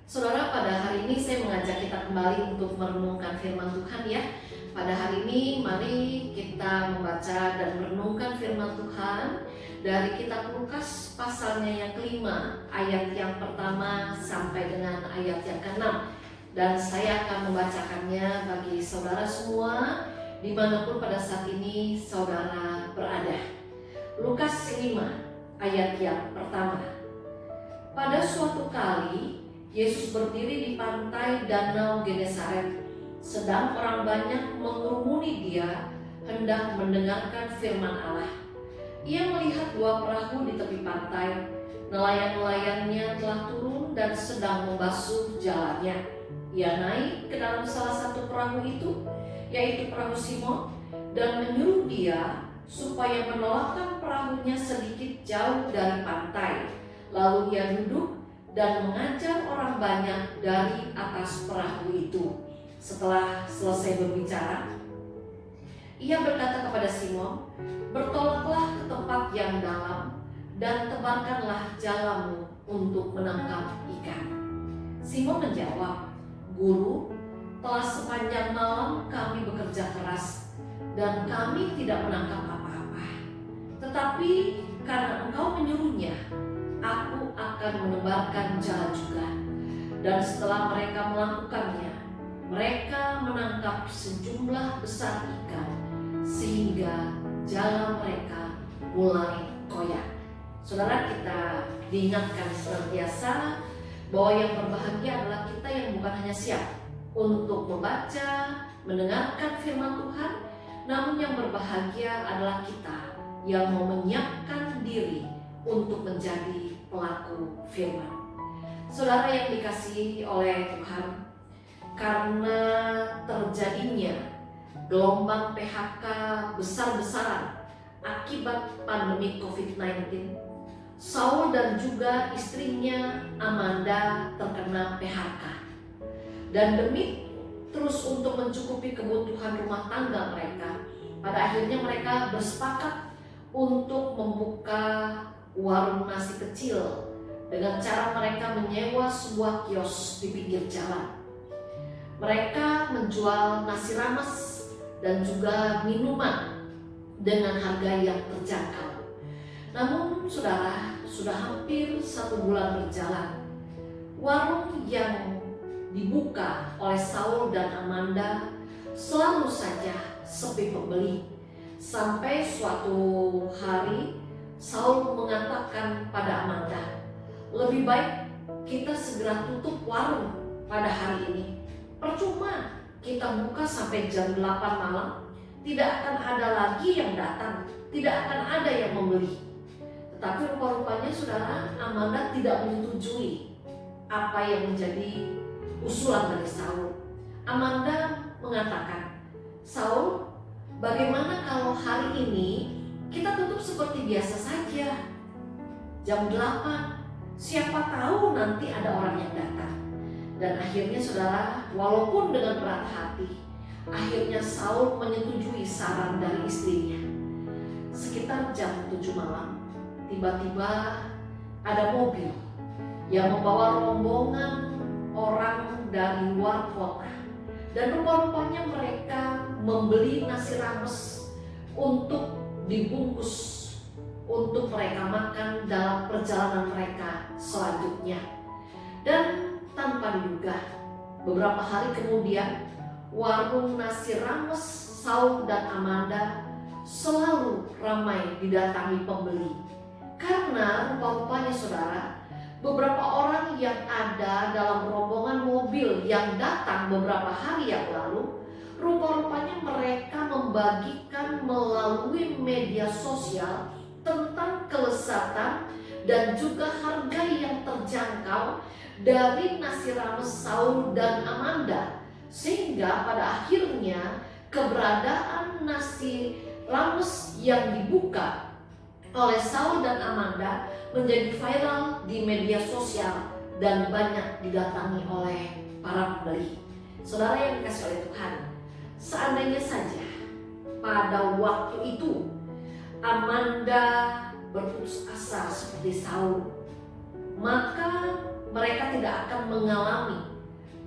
Saudara, pada hari ini saya mengajak kita kembali untuk merenungkan firman Tuhan ya. Pada hari ini mari kita membaca dan merenungkan firman Tuhan dari kitab Lukas pasalnya yang kelima, ayat yang pertama sampai dengan ayat yang keenam. Dan saya akan membacakannya bagi saudara semua dimanapun pada saat ini saudara berada. Lukas 5 ayat yang pertama. Pada suatu kali Yesus berdiri di pantai Danau Genesaret, sedang orang banyak mengerumuni dia hendak mendengarkan firman Allah. Ia melihat dua perahu di tepi pantai, nelayan-nelayannya telah turun dan sedang membasuh jalannya. Ia naik ke dalam salah satu perahu itu, yaitu perahu Simon, dan menyuruh dia supaya menolakkan perahunya sedikit jauh dari pantai. Lalu ia duduk dan mengajar orang banyak dari atas perahu itu. Setelah selesai berbicara, ia berkata kepada Simon, "Bertolaklah ke tempat yang dalam dan tebarkanlah jalamu untuk menangkap ikan." Simon menjawab, "Guru, telah sepanjang malam kami bekerja keras dan kami tidak menangkap apa-apa. Tetapi karena Engkau menyuruhnya, aku akan menebarkan jala juga." Dan setelah mereka melakukannya, mereka menangkap sejumlah besar ikan sehingga jala mereka mulai koyak. Saudara, kita diingatkan senantiasa bahwa yang berbahagia adalah kita yang bukan hanya siap untuk membaca, mendengarkan firman Tuhan, namun yang berbahagia adalah kita yang mau menyiapkan diri untuk menjadi pelaku firman. Saudara yang dikasihi oleh Tuhan, karena terjadinya gelombang PHK besar-besaran akibat pandemi COVID-19, Saul dan juga istrinya Amanda terkena PHK. Dan demi terus untuk mencukupi kebutuhan rumah tangga mereka, pada akhirnya mereka bersepakat untuk membuka warung nasi kecil dengan cara mereka menyewa sebuah kios di pinggir jalan. Mereka menjual nasi rames dan juga minuman dengan harga yang terjangkau. Namun saudara, sudah hampir 1 bulan berjalan, warung yang dibuka oleh Saul dan Amanda selalu saja sepi pembeli. Sampai suatu hari Saul mengatakan pada Amanda, "Lebih baik kita segera tutup warung pada hari ini. Percuma kita buka sampai jam 8 malam, tidak akan ada lagi yang datang, tidak akan ada yang membeli." Tetapi rupa-rupanya saudara, Amanda tidak menyetujui apa yang menjadi usulan dari Saul. Amanda mengatakan, "Saul, bagaimana kalau hari ini kita tutup seperti biasa saja, jam 8, siapa tahu nanti ada orang yang datang." Dan akhirnya saudara, walaupun dengan berat hati, akhirnya Saul menyetujui saran dari istrinya. Sekitar jam 7 malam, tiba-tiba ada mobil yang membawa rombongan orang dari luar kota. Dan rupa-rupanya mereka membeli nasi rames untuk dibungkus untuk mereka makan dalam perjalanan mereka selanjutnya. Dan tanpa diduga, beberapa hari kemudian warung nasi rames Saul dan Amanda selalu ramai didatangi pembeli. Karena rupa-rupanya saudara, beberapa orang yang ada dalam rombongan mobil yang datang beberapa hari yang lalu, rupa-rupanya mereka membagikan melalui media sosial tentang kelezatan dan juga harga yang terjangkau dari nasi rames Saul dan Amanda. Sehingga pada akhirnya keberadaan nasi rames yang dibuka oleh Saul dan Amanda menjadi viral di media sosial dan banyak didatangi oleh para pembeli. Saudara yang dikasihi oleh Tuhan, seandainya saja pada waktu itu Amanda berputus asa seperti Saul, maka mereka tidak akan mengalami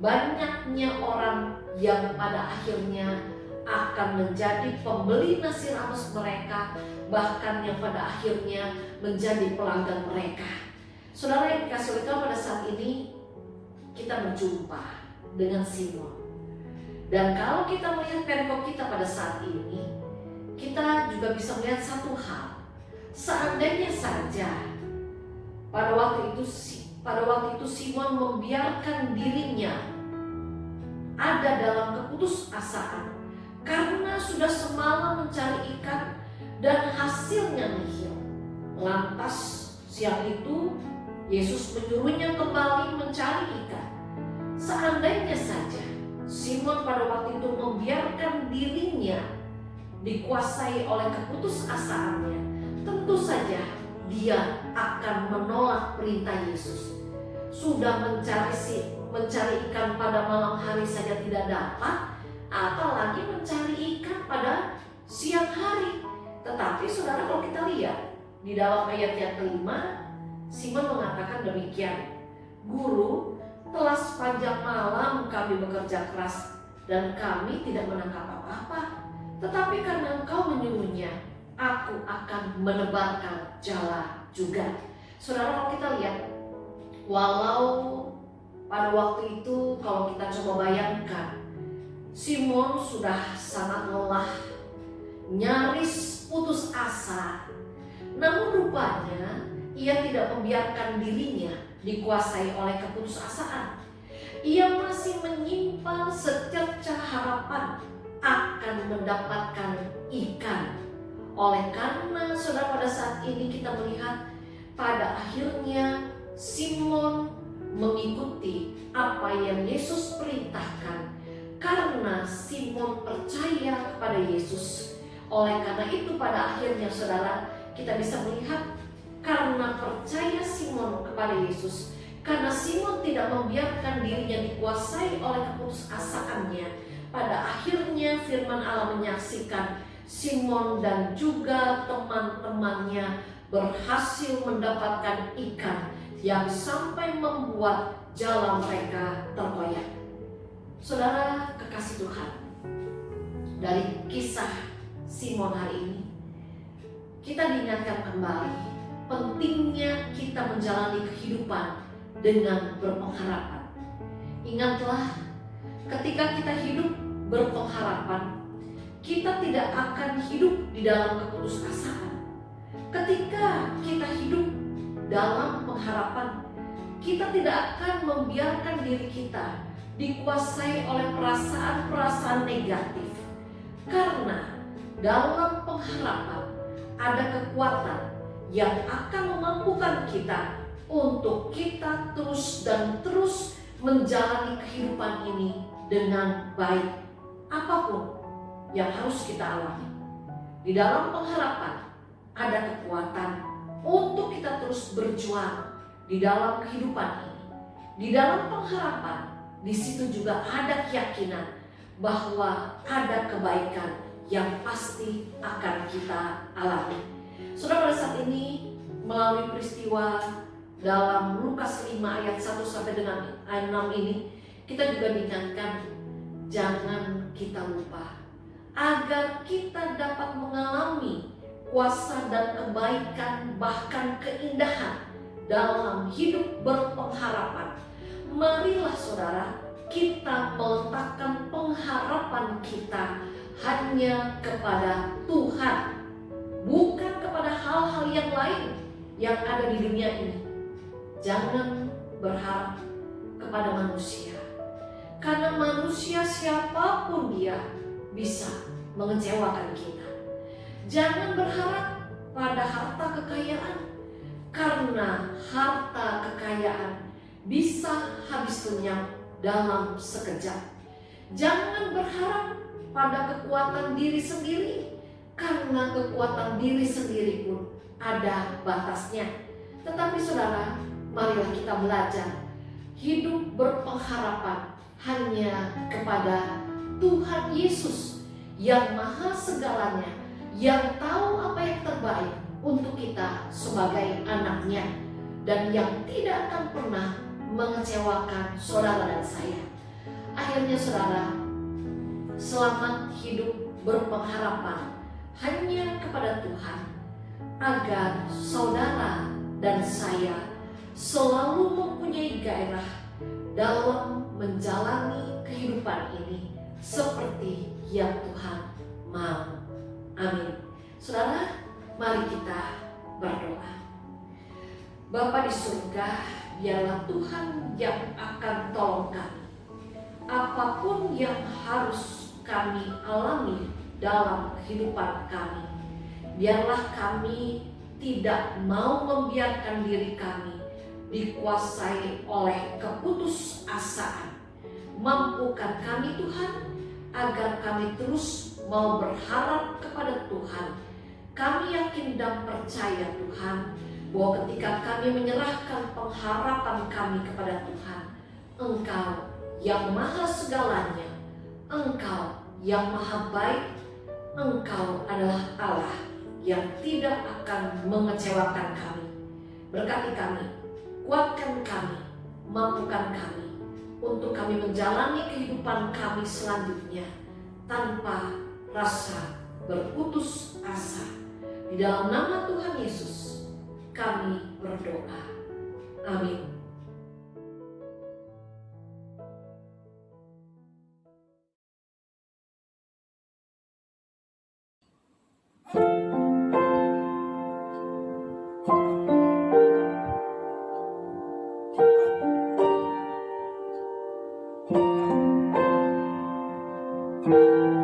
banyaknya orang yang pada akhirnya akan menjadi pembeli nasi rames mereka, bahkan yang pada akhirnya menjadi pelanggan mereka. Saudara yang dikasih oleh Tuhan, pada saat ini kita berjumpa dengan Simon. Dan kalau kita melihat perikop kita pada saat ini, kita juga bisa melihat satu hal. Seandainya saja pada waktu itu Simon membiarkan dirinya ada dalam keputusasaan karena sudah semalam mencari ikan dan hasilnya nihil. Lantas siang itu Yesus menyuruhnya kembali mencari ikan. Seandainya saja Simon pada waktu itu membiarkan dirinya dikuasai oleh keputusasaannya, tentu saja dia akan menolak perintah Yesus. Sudah mencari ikan pada malam hari saja tidak dapat, apalagi mencari ikan pada siang hari. Tetapi saudara, kalau kita lihat di dalam ayat yang kelima, Simon mengatakan demikian, "Guru, telah sepanjang malam kami bekerja keras dan kami tidak menangkap apa-apa. Tetapi karena Engkau menyuruhnya, aku akan menebarkan jala juga." Saudara, kalau kita lihat, walau pada waktu itu kalau kita coba bayangkan, Simon sudah sangat lelah, nyaris putus asa. Namun rupanya ia tidak membiarkan dirinya dikuasai oleh keputusasaan. Ia masih menyimpan secercah harapan akan mendapatkan ikan. Oleh karena saudara, pada saat ini kita melihat pada akhirnya Simon mengikuti apa yang Yesus perintahkan. Karena Simon percaya kepada Yesus. Oleh karena itu pada akhirnya saudara, kita bisa melihat karena percaya Simon kepada Yesus, karena Simon tidak membiarkan dirinya dikuasai oleh keputusasaannya, pada akhirnya firman Allah menyaksikan Simon dan juga teman-temannya berhasil mendapatkan ikan yang sampai membuat jala mereka terkoyak. Saudara kekasih Tuhan, dari kisah Simon hari ini kita diingatkan kembali pentingnya kita menjalani kehidupan dengan berpengharapan. Ingatlah, ketika kita hidup berpengharapan, kita tidak akan hidup di dalam keputusasaan. Ketika kita hidup dalam pengharapan, kita tidak akan membiarkan diri kita dikuasai oleh perasaan-perasaan negatif. Karena dalam pengharapan ada kekuatan yang akan memampukan kita untuk kita terus dan terus menjalani kehidupan ini dengan baik. Apapun yang harus kita alami, di dalam pengharapan ada kekuatan untuk kita terus berjuang di dalam kehidupan ini. Di dalam pengharapan, di situ juga ada keyakinan bahwa ada kebaikan yang pasti akan kita alami. Saudara, pada saat ini melalui peristiwa dalam Lukas 5 ayat 1 sampai dengan 6 ini, kita juga diingatkan jangan kita lupa agar kita dapat mengalami kuasa dan kebaikan, bahkan keindahan dalam hidup berpengharapan. Marilah saudara, kita meletakkan pengharapan kita hanya kepada Tuhan, bukan kepada hal-hal yang lain yang ada di dunia ini. Jangan berharap kepada manusia, karena manusia siapapun dia bisa mengecewakan kita. Jangan berharap pada harta kekayaan, karena harta kekayaan bisa habis lenyap dalam sekejap. Jangan berharap pada kekuatan diri sendiri, karena kekuatan diri sendiri pun ada batasnya. Tetapi saudara, marilah kita belajar hidup berpengharapan hanya kepada Tuhan Yesus yang maha segalanya, yang tahu apa yang terbaik untuk kita sebagai anaknya, dan yang tidak akan pernah mengecewakan saudara dan saya. Akhirnya saudara, selamat hidup berpengharapan hanya kepada Tuhan, agar saudara dan saya selalu mempunyai gairah dalam menjalani kehidupan ini seperti yang Tuhan mau. Amin. Saudara, mari kita berdoa. Bapa di surga, biarlah Tuhan yang akan tolong kami. Apapun yang harus kami alami dalam kehidupan kami, biarlah kami tidak mau membiarkan diri kami dikuasai oleh keputusasaan. Mampukan kami Tuhan, agar kami terus mau berharap kepada Tuhan. Kami yakin dan percaya Tuhan, bahwa ketika kami menyerahkan pengharapan kami kepada Tuhan, Engkau yang maha segalanya, Engkau yang maha baik, Engkau adalah Allah yang tidak akan mengecewakan kami. Berkati kami, kuatkan kami, mampukan kami, untuk kami menjalani kehidupan kami selanjutnya tanpa rasa berputus asa. Di dalam nama Tuhan Yesus kami berdoa. Amin. Thank you.